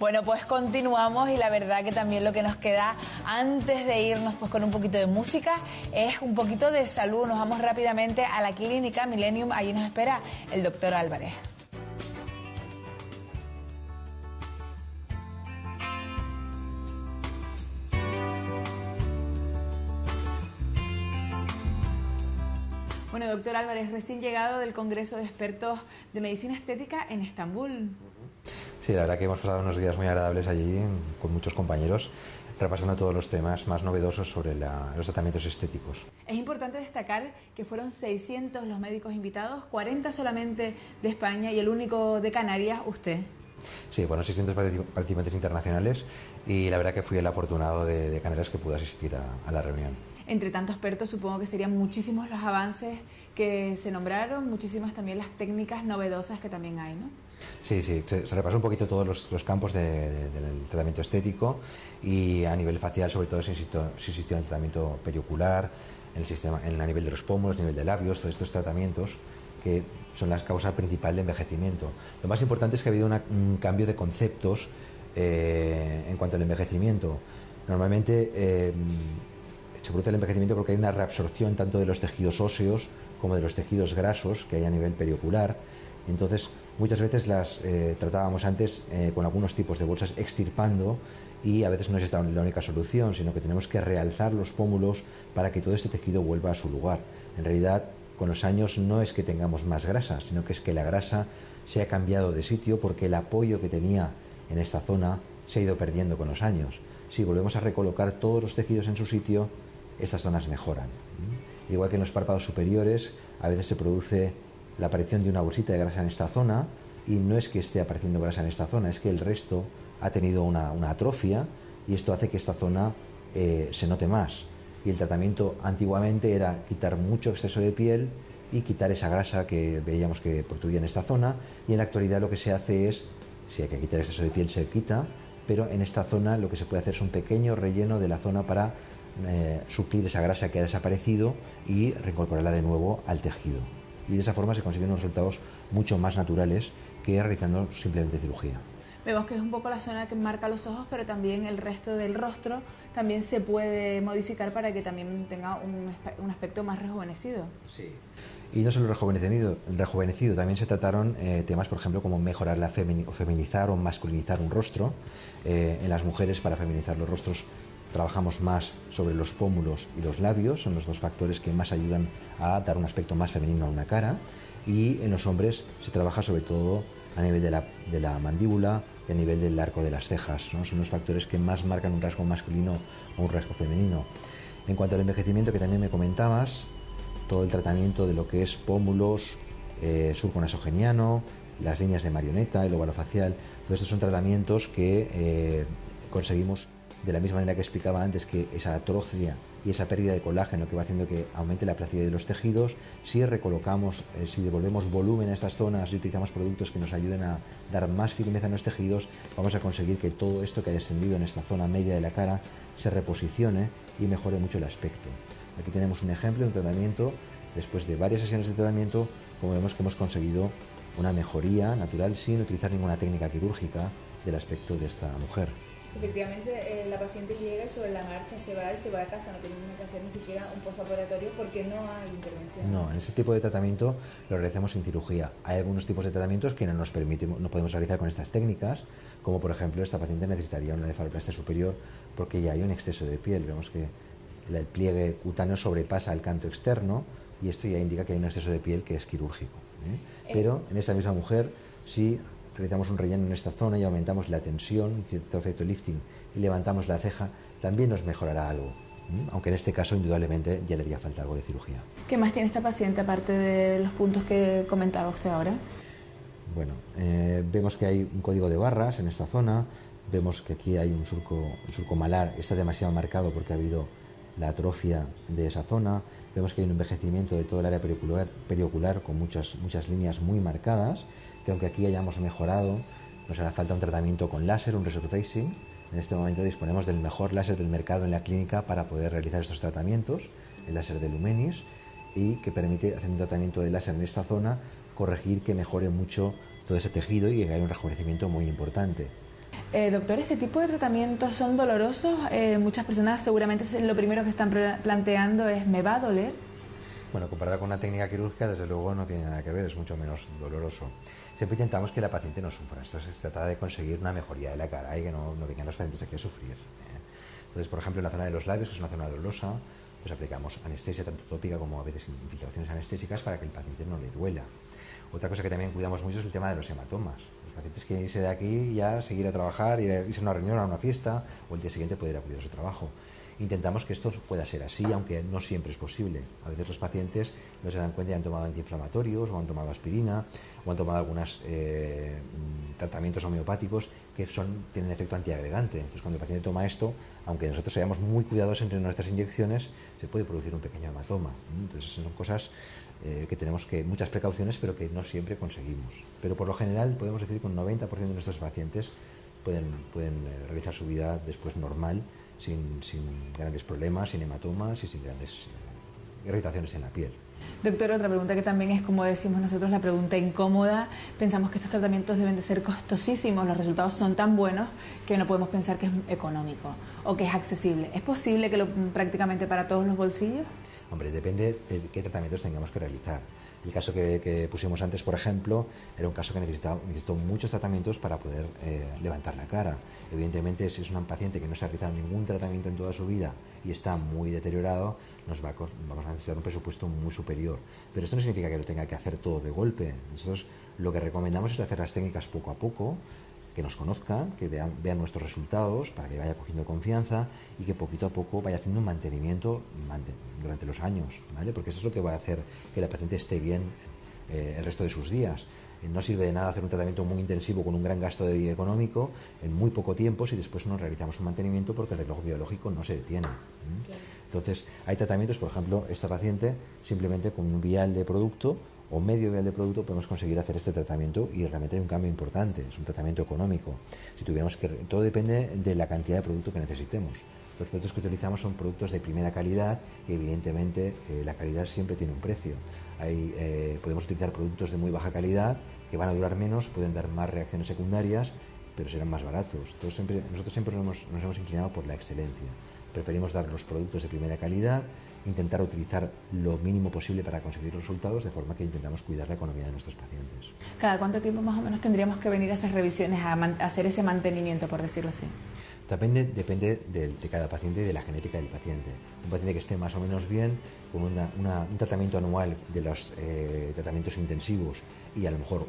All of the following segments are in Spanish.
Bueno, pues continuamos y la verdad que también lo que nos queda antes de irnos pues con un poquito de música es un poquito de salud. Nos vamos rápidamente a la clínica Millennium, allí nos espera el doctor Álvarez. Bueno, doctor Álvarez, recién llegado del Congreso de Expertos de Medicina Estética en Estambul. Sí, la verdad que hemos pasado unos días muy agradables allí con muchos compañeros, repasando todos los temas más novedosos sobre los tratamientos estéticos. Es importante destacar que fueron 600 los médicos invitados, 40 solamente de España y el único de Canarias, usted. Sí, fueron 600 participantes internacionales y la verdad que fui el afortunado de Canarias que pude asistir a la reunión. Entre tantos expertos supongo que serían muchísimos los avances que se nombraron, muchísimas también las técnicas novedosas que también hay, ¿no? Sí, se repasó un poquito todos los campos del tratamiento estético y a nivel facial sobre todo se insistió en el tratamiento periocular, en el nivel de los pómulos, nivel de labios, todos estos tratamientos que son la causa principal de envejecimiento. Lo más importante es que ha habido un cambio de conceptos en cuanto al envejecimiento. Normalmente se produce el envejecimiento porque hay una reabsorción tanto de los tejidos óseos como de los tejidos grasos que hay a nivel periocular. Entonces, muchas veces las tratábamos antes con algunos tipos de bolsas extirpando y a veces no es esta la única solución, sino que tenemos que realzar los pómulos para que todo este tejido vuelva a su lugar. En realidad, con los años no es que tengamos más grasa, sino que es que la grasa se ha cambiado de sitio porque el apoyo que tenía en esta zona se ha ido perdiendo con los años. Si volvemos a recolocar todos los tejidos en su sitio, estas zonas mejoran. Igual que en los párpados superiores, a veces se produce la aparición de una bolsita de grasa en esta zona y no es que esté apareciendo grasa en esta zona, es que el resto ha tenido una atrofia y esto hace que esta zona se note más. Y el tratamiento antiguamente era quitar mucho exceso de piel y quitar esa grasa que veíamos que protruía en esta zona, y en la actualidad lo que se hace es, si hay que quitar exceso de piel se quita, pero en esta zona lo que se puede hacer es un pequeño relleno de la zona para suplir esa grasa que ha desaparecido y reincorporarla de nuevo al tejido. Y de esa forma se consiguen unos resultados mucho más naturales que realizando simplemente cirugía. Vemos que es un poco la zona que marca los ojos, pero también el resto del rostro también se puede modificar para que también tenga un aspecto más rejuvenecido. Sí. Y no solo rejuvenecido, también se trataron temas, por ejemplo, como mejorar o feminizar o masculinizar un rostro. En las mujeres, para feminizar los rostros, trabajamos más sobre los pómulos y los labios, son los dos factores que más ayudan a dar un aspecto más femenino a una cara, y en los hombres se trabaja sobre todo a nivel de la mandíbula y a nivel del arco de las cejas, ¿no? Son los factores que más marcan un rasgo masculino o un rasgo femenino. En cuanto al envejecimiento que también me comentabas, todo el tratamiento de lo que es pómulos, surco nasogeniano, las líneas de marioneta, el óvalo facial, todos estos son tratamientos que conseguimos de la misma manera que explicaba antes, que esa atrofia y esa pérdida de colágeno que va haciendo que aumente la placidad de los tejidos, si recolocamos, si devolvemos volumen a estas zonas y utilizamos productos que nos ayuden a dar más firmeza en los tejidos, vamos a conseguir que todo esto que ha descendido en esta zona media de la cara se reposicione y mejore mucho el aspecto. Aquí tenemos un ejemplo de un tratamiento, después de varias sesiones de tratamiento, como vemos que hemos conseguido una mejoría natural sin utilizar ninguna técnica quirúrgica del aspecto de esta mujer. Efectivamente, la paciente llega y sobre la marcha se va a casa, no tiene que hacer ni siquiera un postoperatorio porque no hay intervención. No, en este tipo de tratamiento lo realizamos sin cirugía. Hay algunos tipos de tratamientos que no podemos realizar con estas técnicas, como por ejemplo esta paciente necesitaría una nefaloplastia superior porque ya hay un exceso de piel. Vemos que el pliegue cutáneo sobrepasa el canto externo y esto ya indica que hay un exceso de piel que es quirúrgico. Pero en esta misma mujer, si realizamos un relleno en esta zona y aumentamos la tensión, cierto efecto lifting, y levantamos la ceja, también nos mejorará algo. Aunque en este caso, indudablemente, ya le haría falta algo de cirugía. ¿Qué más tiene esta paciente, aparte de los puntos que comentaba usted ahora? Bueno, vemos que hay un código de barras en esta zona, vemos que aquí hay un surco malar, está demasiado marcado porque ha habido la atrofia de esa zona, vemos que hay un envejecimiento de todo el área periocular con muchas líneas muy marcadas, que aunque aquí hayamos mejorado, nos hará falta un tratamiento con láser, un resurfacing. En este momento disponemos del mejor láser del mercado en la clínica para poder realizar estos tratamientos, el láser de Lumenis, y que permite, hacer un tratamiento de láser en esta zona, corregir que mejore mucho todo ese tejido y que haya un rejuvenecimiento muy importante. Doctor, ¿este tipo de tratamientos son dolorosos? Muchas personas seguramente lo primero que están planteando es ¿me va a doler? Bueno, comparado con una técnica quirúrgica, desde luego no tiene nada que ver, es mucho menos doloroso. Siempre intentamos que la paciente no sufra. Esto se trata de conseguir una mejoría de la cara y que no vengan los pacientes aquí a sufrir. Entonces, por ejemplo, en la zona de los labios, que es una zona dolorosa, pues aplicamos anestesia tanto tópica como a veces infiltraciones anestésicas para que el paciente no le duela. Otra cosa que también cuidamos mucho es el tema de los hematomas. Los pacientes quieren irse de aquí ya, seguir a trabajar, irse a una reunión, a una fiesta, o el día siguiente poder acudir a su trabajo. Intentamos que esto pueda ser así, aunque no siempre es posible. A veces los pacientes no se dan cuenta y han tomado antiinflamatorios, o han tomado aspirina, o han tomado algunos tratamientos homeopáticos que tienen efecto antiagregante. Entonces, cuando el paciente toma esto, aunque nosotros seamos muy cuidadosos entre nuestras inyecciones, se puede producir un pequeño hematoma. Entonces, son cosas que tenemos muchas precauciones, pero que no siempre conseguimos. Pero por lo general, podemos decir que un 90% de nuestros pacientes pueden realizar su vida después normal, sin grandes problemas, sin hematomas y sin grandes irritaciones en la piel. Doctor, otra pregunta que también es, como decimos nosotros, la pregunta incómoda. Pensamos que estos tratamientos deben de ser costosísimos, los resultados son tan buenos que no podemos pensar que es económico o que es accesible. ¿Es posible que prácticamente para todos los bolsillos? Hombre, depende de qué tratamientos tengamos que realizar. El caso que pusimos antes, por ejemplo, era un caso que necesitó muchos tratamientos para poder levantar la cara. Evidentemente, si es un paciente que no se ha realizado ningún tratamiento en toda su vida y está muy deteriorado, vamos a necesitar un presupuesto muy superior. Pero esto no significa que lo tenga que hacer todo de golpe. Nosotros lo que recomendamos es hacer las técnicas poco a poco, que nos conozcan, que vean nuestros resultados para que vaya cogiendo confianza y que poquito a poco vaya haciendo un mantenimiento durante los años, ¿vale? Porque eso es lo que va a hacer que la paciente esté bien el resto de sus días. No sirve de nada hacer un tratamiento muy intensivo con un gran gasto económico en muy poco tiempo si después no realizamos un mantenimiento, porque el reloj biológico no se detiene. Claro. Entonces, hay tratamientos, por ejemplo, esta paciente simplemente con un vial de producto o medio vial de producto podemos conseguir hacer este tratamiento y realmente hay un cambio importante. Es un tratamiento económico. Todo depende de la cantidad de producto que necesitemos. Los productos que utilizamos son productos de primera calidad y evidentemente la calidad siempre tiene un precio. Podemos utilizar productos de muy baja calidad que van a durar menos, pueden dar más reacciones secundarias, pero serán más baratos. Nosotros siempre nos hemos inclinado por la excelencia. Preferimos dar los productos de primera calidad, intentar utilizar lo mínimo posible para conseguir los resultados, de forma que intentamos cuidar la economía de nuestros pacientes. ¿Cada cuánto tiempo más o menos tendríamos que venir a esas revisiones, a hacer ese mantenimiento, por decirlo así? Depende de cada paciente y de la genética del paciente. Un paciente que esté más o menos bien, con un tratamiento anual de los tratamientos intensivos y a lo mejor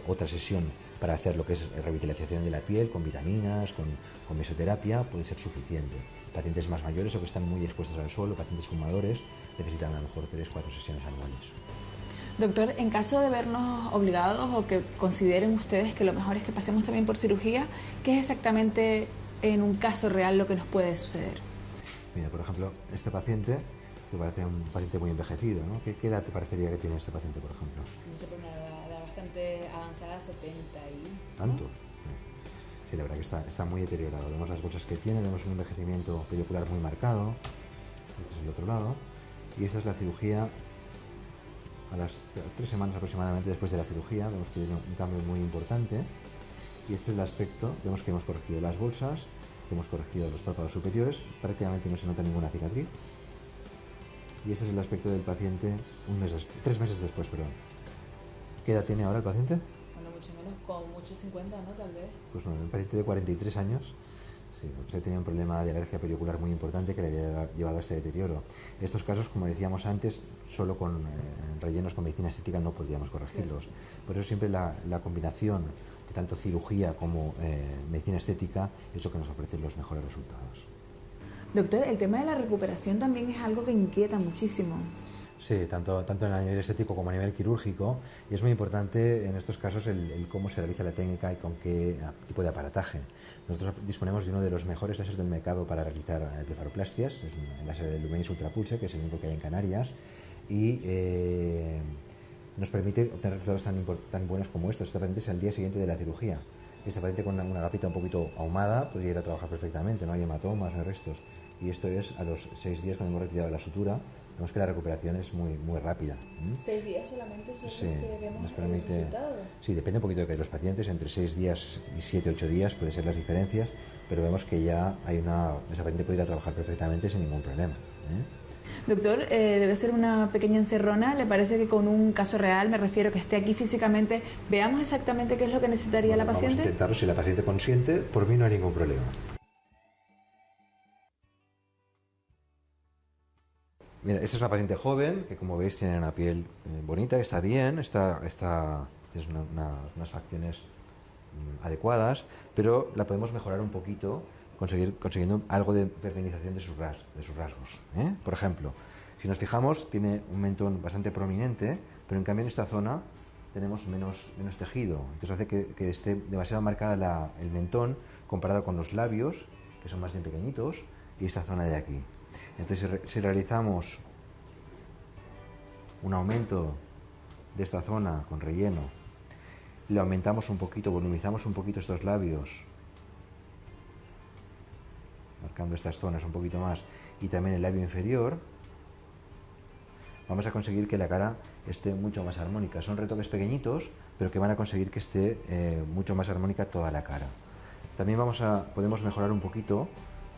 otra sesión para hacer lo que es revitalización de la piel con vitaminas, con mesoterapia, puede ser suficiente. Pacientes más mayores o que están muy expuestos al sol, o pacientes fumadores, necesitan a lo mejor 3-4 sesiones anuales. Doctor, en caso de vernos obligados o que consideren ustedes que lo mejor es que pasemos también por cirugía, ¿qué es exactamente en un caso real lo que nos puede suceder? Mira, por ejemplo, este paciente, que parece un paciente muy envejecido, ¿no? ¿Qué edad te parecería que tiene este paciente, por ejemplo? No sé, pero una edad bastante avanzada, 70 y... ¿Tanto? Sí, la verdad que está muy deteriorado. Vemos las bolsas que tiene, vemos un envejecimiento periocular muy marcado. Este es el otro lado. Y esta es la cirugía. A las 3 semanas aproximadamente después de la cirugía vemos que tiene un cambio muy importante. Y este es el aspecto. Vemos que hemos corregido las bolsas, que hemos corregido los párpados superiores. Prácticamente no se nota ninguna cicatriz. Y este es el aspecto del paciente 3 meses después, perdón. ¿Qué edad tiene ahora el paciente? Mucho menos, con mucho 50, ¿no? Tal vez. Pues no, un paciente de 43 años, sí, pues tenía un problema de alergia periocular muy importante que le había llevado a este deterioro. En estos casos, como decíamos antes, solo con rellenos con medicina estética no podríamos corregirlos. Por eso siempre la combinación de tanto cirugía como medicina estética es lo que nos ofrece los mejores resultados. Doctor, el tema de la recuperación también es algo que inquieta muchísimo. Sí, tanto a nivel estético como a nivel quirúrgico, y es muy importante en estos casos el cómo se realiza la técnica y con qué tipo de aparataje. Nosotros disponemos de uno de los mejores láseres del mercado para realizar blefaroplastias, es el láser de Lumenis Ultra Pulse, que es el único que hay en Canarias, y nos permite obtener resultados tan buenos como estos. Esta paciente es al día siguiente de la cirugía. Esta paciente con una gafita un poquito ahumada podría ir a trabajar perfectamente, no hay hematomas, no hay restos. Y esto es a los 6 días cuando hemos retirado la sutura, vemos que la recuperación es muy rápida. 6 días solamente son Sí, los que vemos nos permite, el resultado. sí, depende un poquito de los pacientes, entre 6 días y 7, 8 días pueden ser las diferencias, pero vemos que ya esa paciente puede ir a trabajar perfectamente sin ningún problema. Doctor, debe ser una pequeña encerrona. ¿Le parece que con un caso real, me refiero que esté aquí físicamente, veamos exactamente qué es lo que necesitaría la paciente? Vamos a intentarlo, si la paciente consiente, por mí no hay ningún problema. Mira, esta es una paciente joven que, como veis, tiene una piel bonita, está bien, tiene unas facciones adecuadas, pero la podemos mejorar un poquito consiguiendo algo de feminización de sus rasgos. Por ejemplo, si nos fijamos, tiene un mentón bastante prominente, pero en cambio en esta zona tenemos menos tejido. Entonces hace que esté demasiado marcada el mentón comparado con los labios, que son más bien pequeñitos, y esta zona de aquí. Entonces, si realizamos un aumento de esta zona con relleno, le aumentamos un poquito, volumizamos un poquito estos labios, marcando estas zonas un poquito más, y también el labio inferior, vamos a conseguir que la cara esté mucho más armónica. Son retoques pequeñitos, pero que van a conseguir que esté mucho más armónica toda la cara. También podemos mejorar un poquito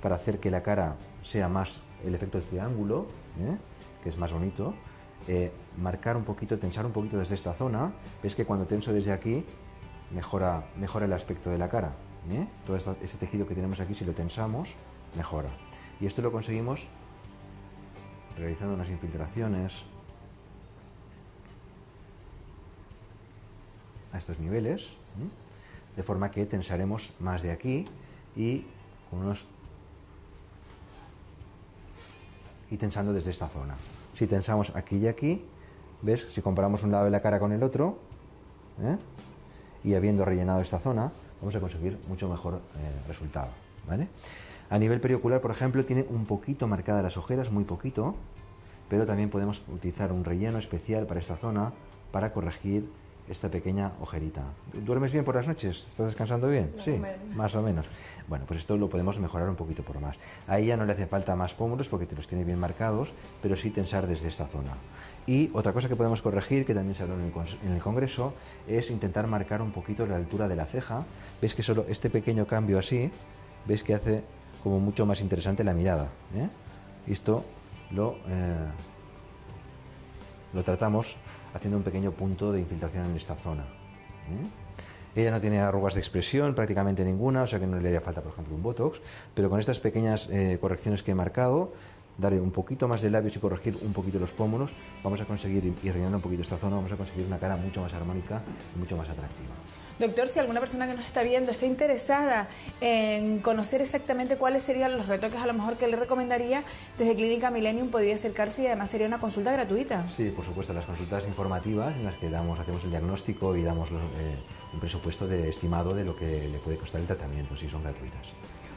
para hacer que la cara sea más el efecto del triángulo, que es más bonito, marcar un poquito, tensar un poquito desde esta zona. Ves que cuando tenso desde aquí mejora el aspecto de la cara. Todo este tejido que tenemos aquí, si lo tensamos, mejora. Y esto lo conseguimos realizando unas infiltraciones a estos niveles, de forma que tensaremos más de aquí y tensando desde esta zona. Si tensamos aquí y aquí, ¿ves? Si comparamos un lado de la cara con el otro, y habiendo rellenado esta zona, vamos a conseguir mucho mejor resultado, ¿vale? A nivel periocular, por ejemplo, tiene un poquito marcadas las ojeras, muy poquito, pero también podemos utilizar un relleno especial para esta zona para corregir esta pequeña ojerita. ¿Duermes bien por las noches? ¿Estás descansando bien? Sí, más o menos. Bueno, pues esto lo podemos mejorar un poquito por más. A ella no le hace falta más pómulos porque te los tiene bien marcados, pero sí tensar desde esta zona. Y otra cosa que podemos corregir, que también se habló en el congreso, es intentar marcar un poquito la altura de la ceja. Ves que solo este pequeño cambio así, ves que hace como mucho más interesante la mirada. Y esto lo tratamos haciendo un pequeño punto de infiltración en esta zona. Ella no tiene arrugas de expresión, prácticamente ninguna, o sea que no le haría falta, por ejemplo, un botox, pero con estas pequeñas correcciones que he marcado, darle un poquito más de labios y corregir un poquito los pómulos, vamos a conseguir, y rellenando un poquito esta zona, vamos a conseguir una cara mucho más armónica y mucho más atractiva. Doctor, si alguna persona que nos está viendo está interesada en conocer exactamente cuáles serían los retoques a lo mejor que le recomendaría, desde Clínica Millennium podría acercarse y además sería una consulta gratuita. Sí, por supuesto, las consultas informativas en las que hacemos el diagnóstico y damos un presupuesto estimado de lo que le puede costar el tratamiento, sí, son gratuitas.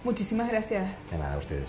Muchísimas gracias. De nada, a ustedes.